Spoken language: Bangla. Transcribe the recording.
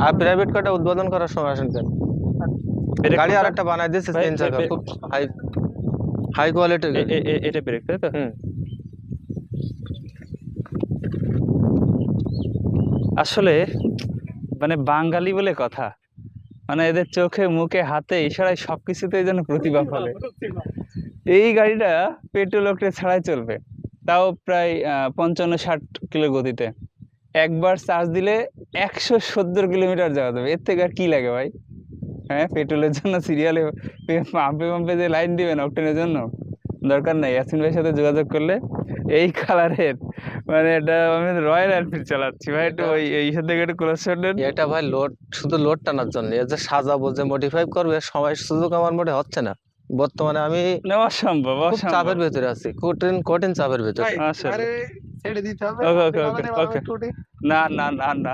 আর প্রাইভেট কারটা উদ্বোধন করার সময় আসেন কেন? গাড়ি আরেকটা বানাই দিয়েছে 3 চাকা, খুব হাই কোয়ালিটির গাড়ি। এটা ব্রেক তাই তো? আসলে মানে বাঙালি বলে কথা, মানে এদের চোখে মুখে হাতে ইশারায় সবকিছুতেই যেন প্রতিভা ফলে। এই গাড়িটা পেট্রোল অক্টেন ছাড়াই চলবে, তাও প্রায় 55-60 কিলো গতিতে। একবার চার্জ দিলে 170 কিলোমিটার যাওয়া যাবে। এর থেকে আর কি লাগে ভাই? হ্যাঁ, পেট্রোলের জন্য সিরিয়ালে পাম্পে পাম্পে যে লাইন দিবেন অক্টেনের জন্য, দরকার নাই। ইয়াসিন ভাইয়ের সাথে যোগাযোগ করলে এই কালারের, মানে এটা আমি রয়্যাল এনফিল্ড চালাচ্ছি ভাই, একটু ওই এই সাথে একটু ক্লোজ শটের। এটা ভাই লোড, শুধু লোড টানার জন্য। এর যে সাজাবো, যে মডিফাই করবে, সময় সুযোগ আমার মোটে হচ্ছে না বর্তমানে। আমি নেওয়া সম্ভব, খুব চাপের ভেতরে আছি, কঠিন কঠিন চাপের ভেতরে। আসলে ওকে ওকে ওকে ওকে, না না না না।